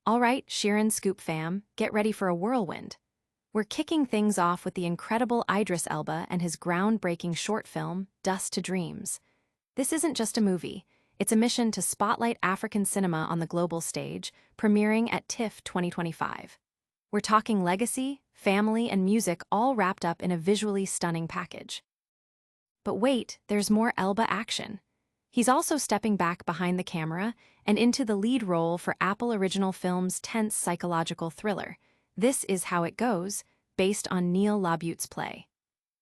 All right, Sheeran Scoop fam, get ready for a whirlwind. We're kicking things off with the incredible Idris Elba and his groundbreaking short film, Dust to Dreams. This isn't just a movie, it's a mission to spotlight African cinema on the global stage, premiering at TIFF 2025. We're talking legacy, family, and music all wrapped up in a visually stunning package. But wait, there's more Elba action. He's also stepping back behind the camera and into the lead role for Apple Original Films' tense psychological thriller, This Is How It Goes, based on Neil LaBute's play.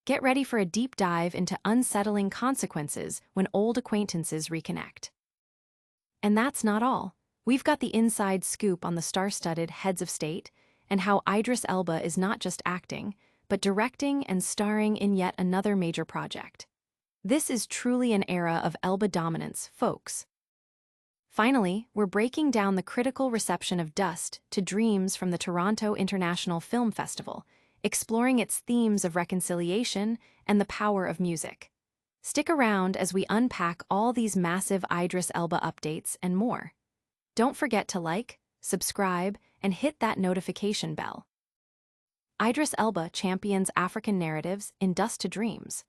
Get ready for a deep dive into unsettling consequences when old acquaintances reconnect. And that's not all. We've got the inside scoop on the star-studded heads of state and how Idris Elba is not just acting, but directing and starring in yet another major project. This is truly an era of Elba dominance, folks. Finally, we're breaking down the critical reception of Dust to Dreams from the Toronto International Film Festival, exploring its themes of reconciliation and the power of music. Stick around as we unpack all these massive Idris Elba updates and more. Don't forget to like, subscribe, and hit that notification bell. Idris Elba champions African narratives in Dust to Dreams.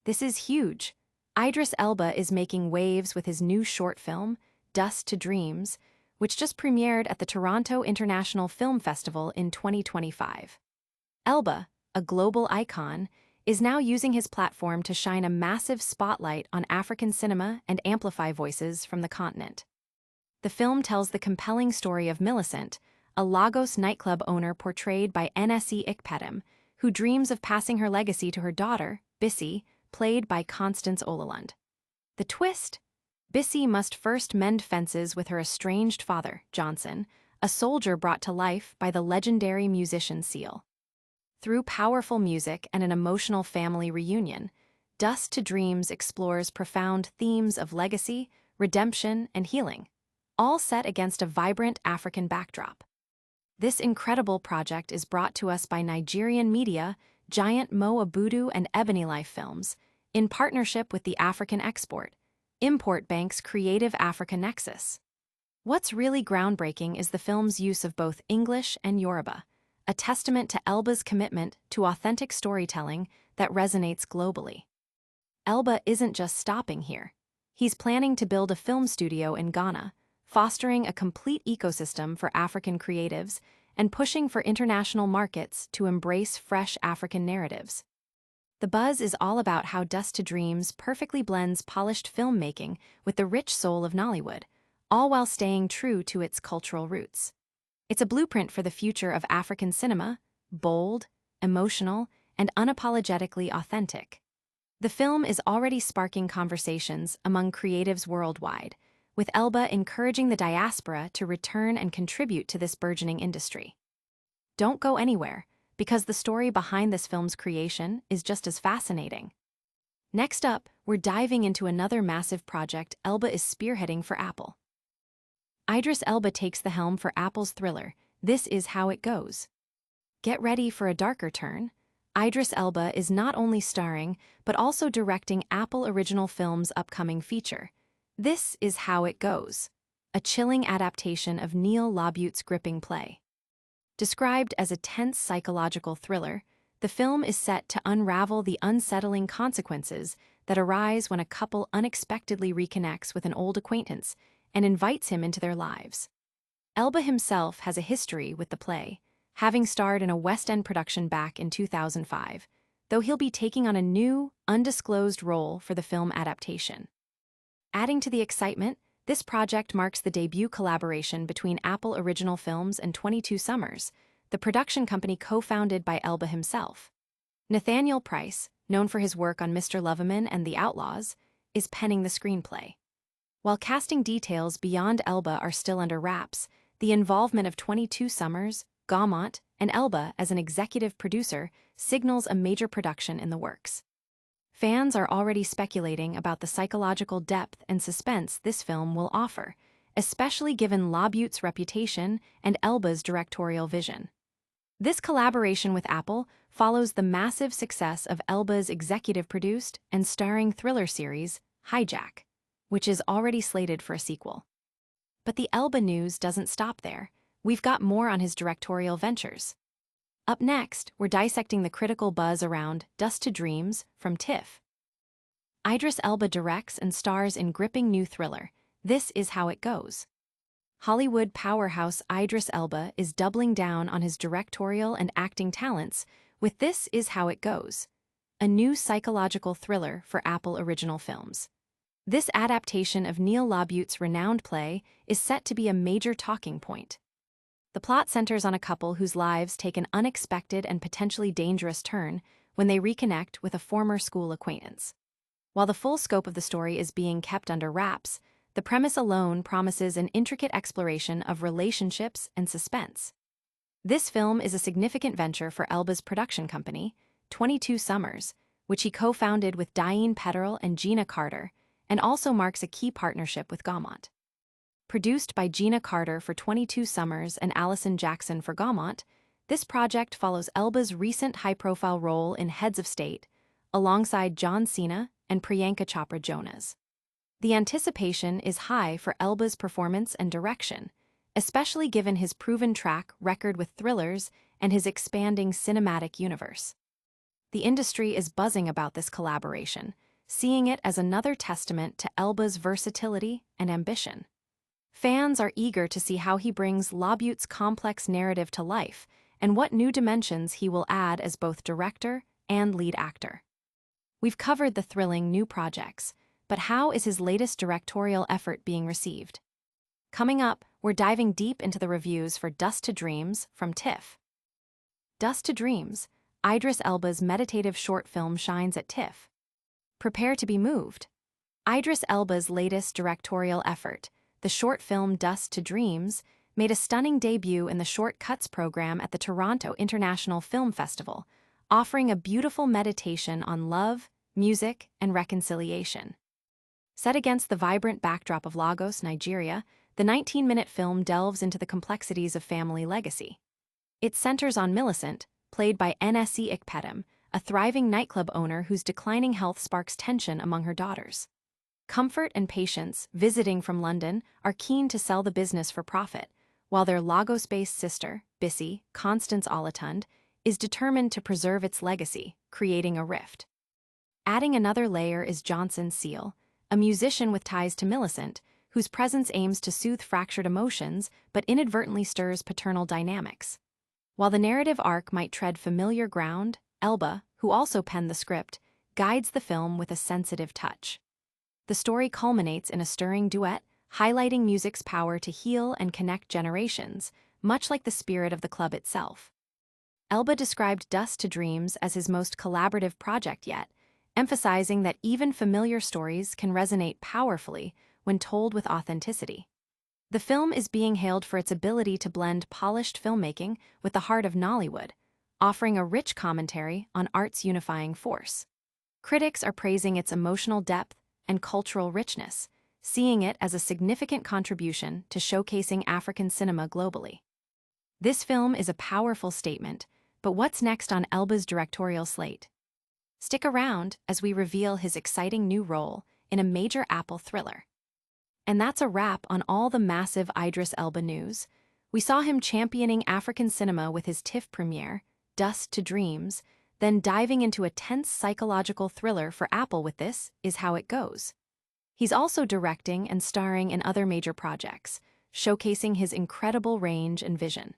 This is huge. Idris Elba is making waves with his new short film, Dust to Dreams, which just premiered at the Toronto International Film Festival in 2025. Elba, a global icon, is now using his platform to shine a massive spotlight on African cinema and amplify voices from the continent. The film tells the compelling story of Millicent, a Lagos nightclub owner portrayed by Nnesi Ikpedum, who dreams of passing her legacy to her daughter, Bissy, played by Constance Olalund. The twist? Bissy must first mend fences with her estranged father, Johnson, a soldier brought to life by the legendary musician Seal. Through powerful music and an emotional family reunion, Dust to Dreams explores profound themes of legacy, redemption, and healing, all set against a vibrant African backdrop. This incredible project is brought to us by Nigerian media giant Mo Abudu and Ebony Life Films, in partnership with the African Import Bank's Creative Africa Nexus. What's really groundbreaking is the film's use of both English and Yoruba, a testament to Elba's commitment to authentic storytelling that resonates globally. Elba isn't just stopping here. He's planning to build a film studio in Ghana, fostering a complete ecosystem for African creatives and pushing for international markets to embrace fresh African narratives. The buzz is all about how Dust to Dreams perfectly blends polished filmmaking with the rich soul of Nollywood, all while staying true to its cultural roots. It's a blueprint for the future of African cinema, bold, emotional, and unapologetically authentic. The film is already sparking conversations among creatives worldwide, with Elba encouraging the diaspora to return and contribute to this burgeoning industry. Don't go anywhere, because the story behind this film's creation is just as fascinating. Next up, we're diving into another massive project Elba is spearheading for Apple. Idris Elba takes the helm for Apple's thriller, This Is How It Goes. Get ready for a darker turn. Idris Elba is not only starring, but also directing Apple Original Films' upcoming feature, This Is How It Goes, a chilling adaptation of Neil LaBute's gripping play. Described as a tense psychological thriller, the film is set to unravel the unsettling consequences that arise when a couple unexpectedly reconnects with an old acquaintance and invites him into their lives. Elba himself has a history with the play, having starred in a West End production back in 2005, though he'll be taking on a new, undisclosed role for the film adaptation. Adding to the excitement, this project marks the debut collaboration between Apple Original Films and 22 Summers, the production company co-founded by Elba himself. Nathaniel Price, known for his work on Mr. Loverman and The Outlaws, is penning the screenplay. While casting details beyond Elba are still under wraps, the involvement of 22 Summers, Gaumont, and Elba as an executive producer signals a major production in the works. Fans are already speculating about the psychological depth and suspense this film will offer, especially given LaBute's reputation and Elba's directorial vision. This collaboration with Apple follows the massive success of Elba's executive-produced and starring thriller series, Hijack, which is already slated for a sequel. But the Elba news doesn't stop there. we've got more on his directorial ventures. Up next, we're dissecting the critical buzz around Dust to Dreams from TIFF. Idris Elba directs and stars in gripping new thriller, This Is How It Goes. Hollywood powerhouse Idris Elba is doubling down on his directorial and acting talents with This Is How It Goes, a new psychological thriller for Apple Original Films. This adaptation of Neil LaBute's renowned play is set to be a major talking point. The plot centers on a couple whose lives take an unexpected and potentially dangerous turn when they reconnect with a former school acquaintance. While the full scope of the story is being kept under wraps, the premise alone promises an intricate exploration of relationships and suspense. This film is a significant venture for Elba's production company, 22 Summers, which he co-founded with Diane Petteril and Gina Carter, and also marks a key partnership with Gaumont. Produced by Gina Carter for 22 Summers and Allison Jackson for Gaumont, this project follows Elba's recent high-profile role in Heads of State, alongside John Cena and Priyanka Chopra Jonas. The anticipation is high for Elba's performance and direction, especially given his proven track record with thrillers and his expanding cinematic universe. The industry is buzzing about this collaboration, seeing it as another testament to Elba's versatility and ambition. Fans are eager to see how he brings LaBute's complex narrative to life and what new dimensions he will add as both director and lead actor. We've covered the thrilling new projects, but how is his latest directorial effort being received? Coming up, we're diving deep into the reviews for Dust to Dreams from TIFF. Dust to Dreams, Idris Elba's meditative short film shines at TIFF. Prepare to be moved. Idris Elba's latest directorial effort, the short film Dust to Dreams, made a stunning debut in the Short Cuts program at the Toronto International Film Festival, offering a beautiful meditation on love, music, and reconciliation. Set against the vibrant backdrop of Lagos, Nigeria, the 19-minute film delves into the complexities of family legacy. It centers on Millicent, played by Nsé Ikpedum, a thriving nightclub owner whose declining health sparks tension among her daughters. Comfort and Patience, visiting from London, are keen to sell the business for profit, while their Lagos-based sister, Bissy, Constance Olatund, is determined to preserve its legacy, creating a rift. Adding another layer is Johnson Seal, a musician with ties to Millicent, whose presence aims to soothe fractured emotions but inadvertently stirs paternal dynamics. While the narrative arc might tread familiar ground, Elba, who also penned the script, guides the film with a sensitive touch. The story culminates in a stirring duet, highlighting music's power to heal and connect generations, much like the spirit of the club itself. Elba described Dust to Dreams as his most collaborative project yet, emphasizing that even familiar stories can resonate powerfully when told with authenticity. The film is being hailed for its ability to blend polished filmmaking with the heart of Nollywood, offering a rich commentary on art's unifying force. Critics are praising its emotional depth and cultural richness, seeing it as a significant contribution to showcasing African cinema globally. This film is a powerful statement, but what's next on Elba's directorial slate? Stick around as we reveal his exciting new role in a major Apple thriller. And that's a wrap on all the massive Idris Elba news. We saw him championing African cinema with his TIFF premiere, Dust to Dreams, then diving into a tense psychological thriller for Apple with This Is How It Goes. He's also directing and starring in other major projects, showcasing his incredible range and vision.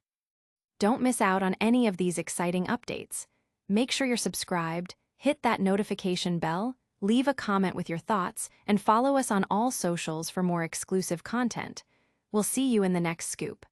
Don't miss out on any of these exciting updates. Make sure you're subscribed, hit that notification bell, leave a comment with your thoughts, and follow us on all socials for more exclusive content. We'll see you in the next scoop.